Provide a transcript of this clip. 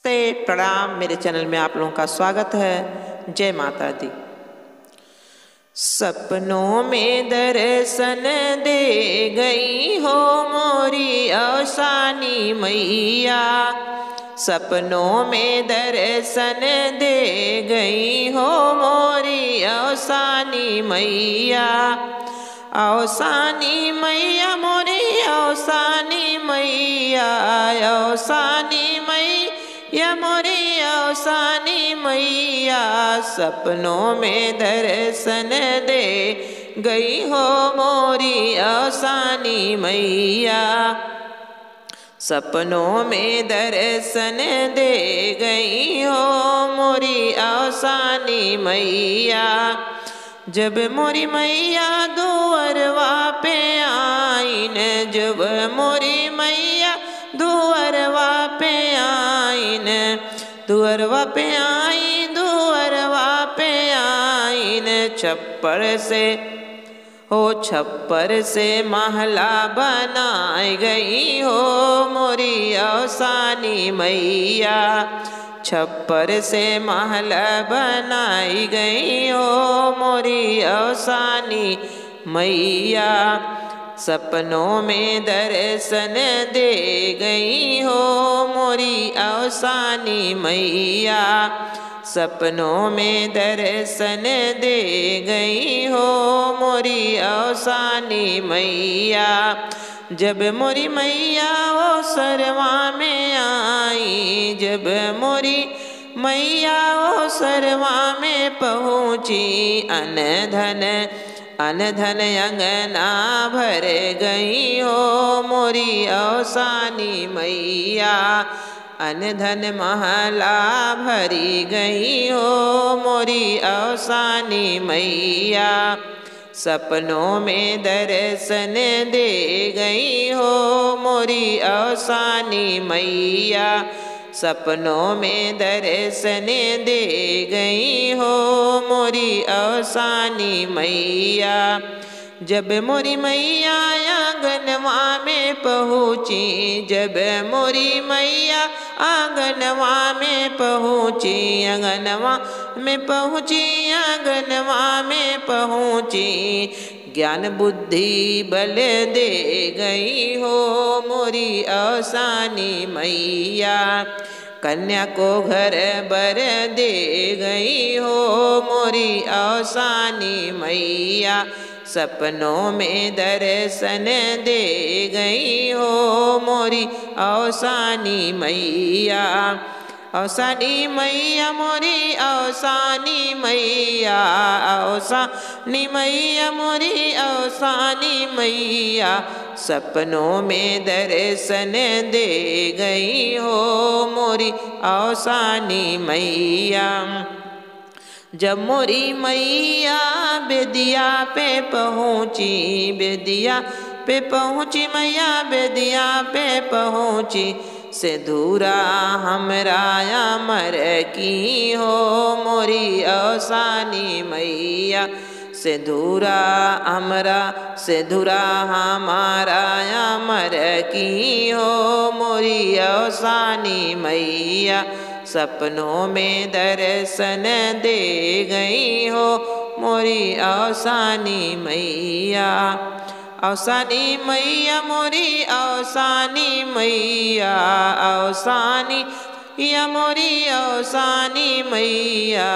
नमस्ते प्रणाम। मेरे चैनल में आप लोगों का स्वागत है। जय माता दी। सपनों में दर्शन दे गई हो मोरी औसानी मैया, सपनों में दर्शन दे गई हो मोरी औसानी मैया। औसानी मैया मोरी औसानी मैया, औसानी मैया मोरी औसानी मैया, सपनों में दर्शन दे गई हो मोरी औसानी मैया। सपनों में दर्शन दे गई हो मोरी औसानी मैया। जब मोरी मैया दुअरवा पे आईन, जब मोरी मैया दुअरवा पे आईन, दुअरवा पे आई, दुअरवा पे आईन, छप्पर से हो छप्पर से महला बनाई गई हो मोरी औसानी मैया। छप्पर से महल बनाई गई हो मोरी औसानी मैया। सपनों में दर्शन दे गई हो मोरी औसानी मैया। सपनों में दर्शन दे गई हो मोरी औसानी मैया। जब मोरी मैया ओ सरवा में आई, जब मोरी मैया ओ सरवा में पहुँची, अनधन अनधन अंगना भर गई हो मोरी औसानी मैया। अनधन महला भरी गई हो मोरी औसानी मैया। सपनों में दर्शन दे गई हो मोरी औसानी मैया। सपनों में दर्शन दे गई हो मोरी औसानी मैया। जब मोरी मैया आंगनवा में पहुँची, जब मोरी मैया आंगनवा में पहुँची, आंगनवा में पहुँची, आंगनवा में पहुँची, ज्ञान बुद्धि बल दे गई हो मोरी औसानी मैया। कन्या को घर बर दे गई हो मोरी औसानी मैया। सपनों में दर्शन दे गई हो मोरी औसानी मैया। औसानी मैया मोरी औसानी मैया, औसानी मैया मोरी औसानी मैया। सपनों में दर्शन दे गई हो मोरी औसानी मैया। जब मोरी मैया बेदिया पे पहुँची, बेदिया पे पहुँची मैया, बेदिया पे पहुँची, सिंदूरा हमरा अमर की हो मोरी औसानी मैया। सिंदूरा हमरा, सिंदूरा हमारा अमर की हो मोरी औसानी मैया। सपनों में दर्शन दे गई हो मोरी औसानी मैया। औसानी मैया मोरी औसानी मैया, औसानी या मोरी औसानी मैया।